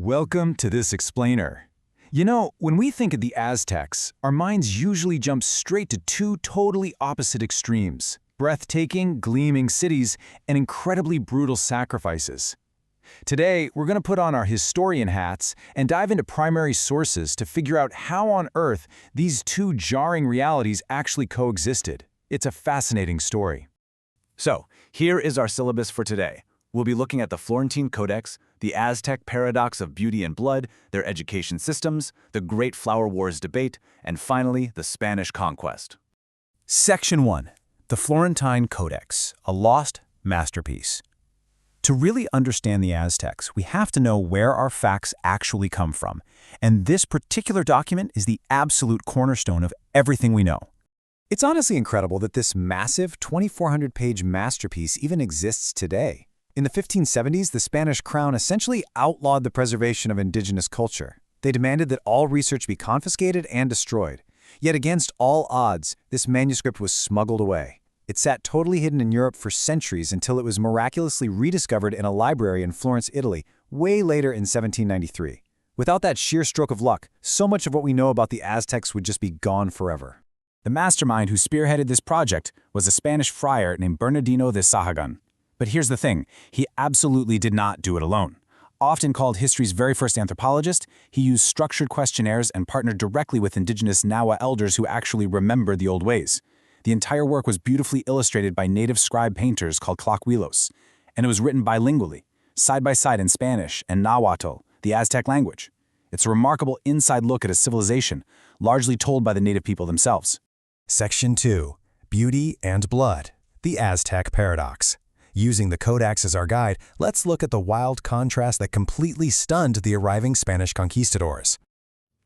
Welcome to this explainer. You know, when we think of the Aztecs, our minds usually jump straight to two totally opposite extremes: breathtaking, gleaming cities and incredibly brutal sacrifices. Today, we're going to put on our historian hats and dive into primary sources to figure out how on earth these two jarring realities actually coexisted. It's a fascinating story. So, here is our syllabus for today. We'll be looking at the Florentine Codex, the Aztec paradox of beauty and blood, their education systems, the Great Flower Wars debate, and finally, the Spanish conquest. Section 1. The Florentine Codex, a lost masterpiece. To really understand the Aztecs, we have to know where our facts actually come from, and this particular document is the absolute cornerstone of everything we know. It's honestly incredible that this massive 2,400-page masterpiece even exists today. In the 1570s, the Spanish crown essentially outlawed the preservation of indigenous culture. They demanded that all research be confiscated and destroyed. Yet against all odds, this manuscript was smuggled away. It sat totally hidden in Europe for centuries until it was miraculously rediscovered in a library in Florence, Italy, way later in 1793. Without that sheer stroke of luck, so much of what we know about the Aztecs would just be gone forever. The mastermind who spearheaded this project was a Spanish friar named Bernardino de Sahagun. But here's the thing, he absolutely did not do it alone. Often called history's very first anthropologist, he used structured questionnaires and partnered directly with indigenous Nahua elders who actually remembered the old ways. The entire work was beautifully illustrated by native scribe painters called Cuāuhtlis, and it was written bilingually, side by side in Spanish and Nahuatl, the Aztec language. It's a remarkable inside look at a civilization, largely told by the native people themselves. Section 2. Beauty and Blood, the Aztec Paradox. Using the Codex as our guide, let's look at the wild contrast that completely stunned the arriving Spanish conquistadors.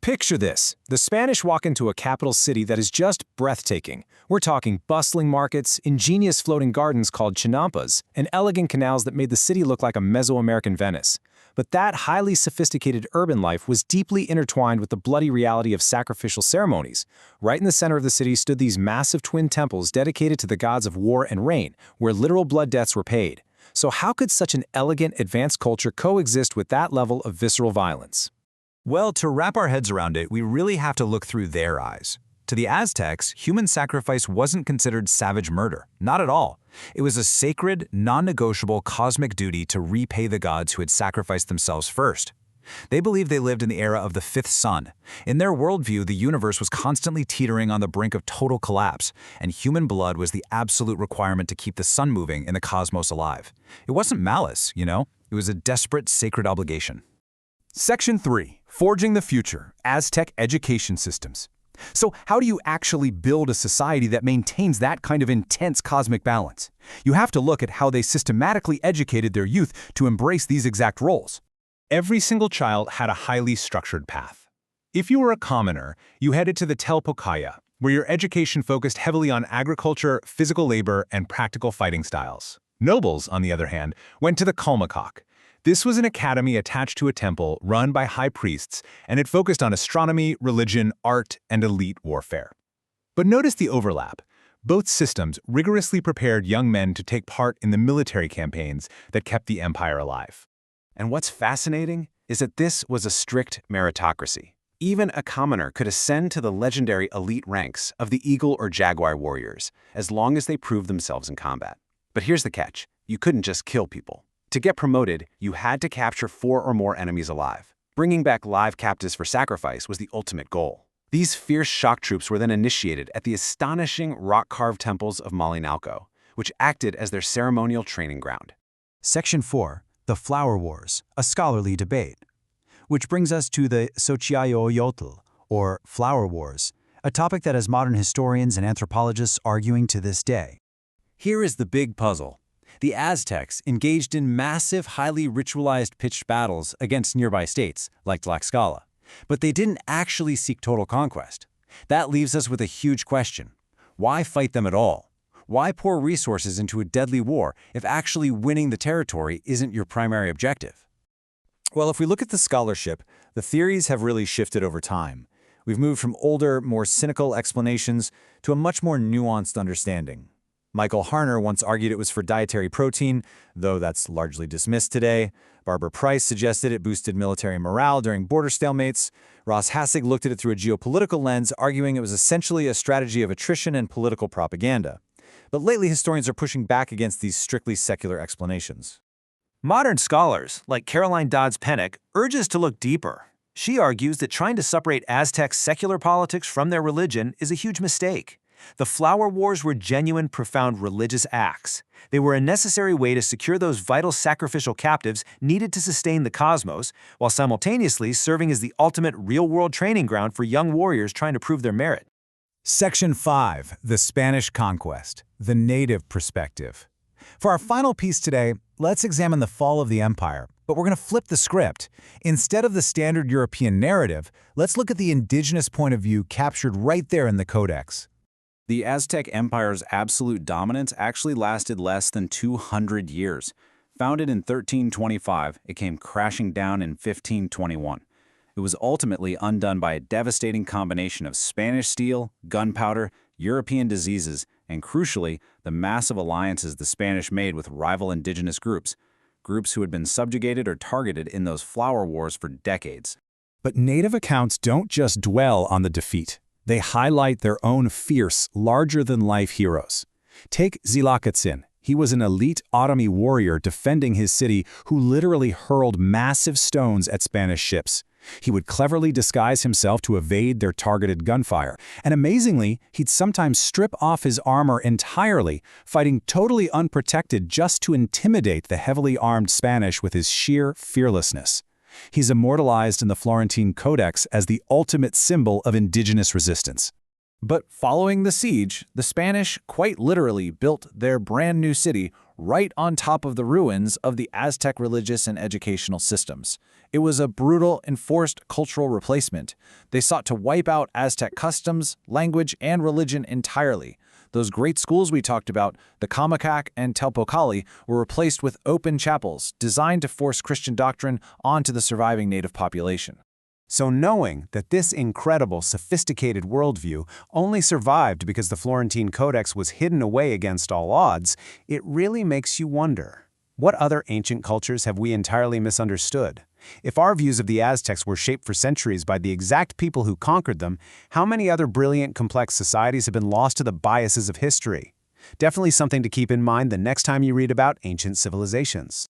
Picture this. The Spanish walk into a capital city that is just breathtaking. We're talking bustling markets, ingenious floating gardens called chinampas, and elegant canals that made the city look like a Mesoamerican Venice. But that highly sophisticated urban life was deeply intertwined with the bloody reality of sacrificial ceremonies. Right in the center of the city stood these massive twin temples dedicated to the gods of war and rain, where literal blood debts were paid. So how could such an elegant, advanced culture coexist with that level of visceral violence? Well, to wrap our heads around it, we really have to look through their eyes. To the Aztecs, human sacrifice wasn't considered savage murder, not at all. It was a sacred, non-negotiable cosmic duty to repay the gods who had sacrificed themselves first. They believed they lived in the era of the fifth sun. In their worldview, the universe was constantly teetering on the brink of total collapse, and human blood was the absolute requirement to keep the sun moving and the cosmos alive. It wasn't malice, you know? It was a desperate, sacred obligation. Section 3. Forging the Future, Aztec Education Systems. So how do you actually build a society that maintains that kind of intense cosmic balance? You have to look at how they systematically educated their youth to embrace these exact roles. Every single child had a highly structured path. If you were a commoner, you headed to the Telpocaya, where your education focused heavily on agriculture, physical labor, and practical fighting styles. Nobles, on the other hand, went to the Calmecac. This was an academy attached to a temple run by high priests, and it focused on astronomy, religion, art, and elite warfare. But notice the overlap. Both systems rigorously prepared young men to take part in the military campaigns that kept the empire alive. And what's fascinating is that this was a strict meritocracy. Even a commoner could ascend to the legendary elite ranks of the Eagle or Jaguar Warriors, as long as they proved themselves in combat. But here's the catch. You couldn't just kill people. To get promoted, you had to capture 4 or more enemies alive. Bringing back live captives for sacrifice was the ultimate goal. These fierce shock troops were then initiated at the astonishing rock-carved temples of Malinalco, which acted as their ceremonial training ground. Section 4. The Flower Wars, a scholarly debate. Which brings us to the Cuāuhtli, or Flower Wars, a topic that has modern historians and anthropologists arguing to this day. Here is the big puzzle. The Aztecs engaged in massive, highly ritualized pitched battles against nearby states, like Tlaxcala. But they didn't actually seek total conquest. That leaves us with a huge question. Why fight them at all? Why pour resources into a deadly war if actually winning the territory isn't your primary objective? Well, if we look at the scholarship, the theories have really shifted over time. We've moved from older, more cynical explanations to a much more nuanced understanding. Michael Harner once argued it was for dietary protein, though that's largely dismissed today. Barbara Price suggested it boosted military morale during border stalemates. Ross Hassig looked at it through a geopolitical lens, arguing it was essentially a strategy of attrition and political propaganda. But lately, historians are pushing back against these strictly secular explanations. Modern scholars, like Caroline Dodds-Pennock, urge us to look deeper. She argues that trying to separate Aztec secular politics from their religion is a huge mistake. The Flower Wars were genuine, profound religious acts. They were a necessary way to secure those vital sacrificial captives needed to sustain the cosmos, while simultaneously serving as the ultimate real-world training ground for young warriors trying to prove their merit. Section 5. The Spanish Conquest. The Native Perspective. For our final piece today, let's examine the fall of the empire, but we're going to flip the script. Instead of the standard European narrative, let's look at the indigenous point of view captured right there in the Codex. The Aztec Empire's absolute dominance actually lasted less than 200 years. Founded in 1325, it came crashing down in 1521. It was ultimately undone by a devastating combination of Spanish steel, gunpowder, European diseases, and crucially, the massive alliances the Spanish made with rival indigenous groups who had been subjugated or targeted in those flower wars for decades. But native accounts don't just dwell on the defeat. They highlight their own fierce, larger-than-life heroes. Take Cuāuhtli. He was an elite Otomi warrior defending his city who literally hurled massive stones at Spanish ships. He would cleverly disguise himself to evade their targeted gunfire, and amazingly, he'd sometimes strip off his armor entirely, fighting totally unprotected just to intimidate the heavily armed Spanish with his sheer fearlessness. He's immortalized in the Florentine Codex as the ultimate symbol of indigenous resistance. But following the siege, the Spanish quite literally built their brand new city right on top of the ruins of the Aztec religious and educational systems. It was a brutal, enforced cultural replacement. They sought to wipe out Aztec customs, language, and religion entirely. Those great schools we talked about, the Commacac and Telpocalli, were replaced with open chapels designed to force Christian doctrine onto the surviving native population. So knowing that this incredible, sophisticated worldview only survived because the Florentine Codex was hidden away against all odds, it really makes you wonder, what other ancient cultures have we entirely misunderstood? If our views of the Aztecs were shaped for centuries by the exact people who conquered them, how many other brilliant, complex societies have been lost to the biases of history? Definitely something to keep in mind the next time you read about ancient civilizations.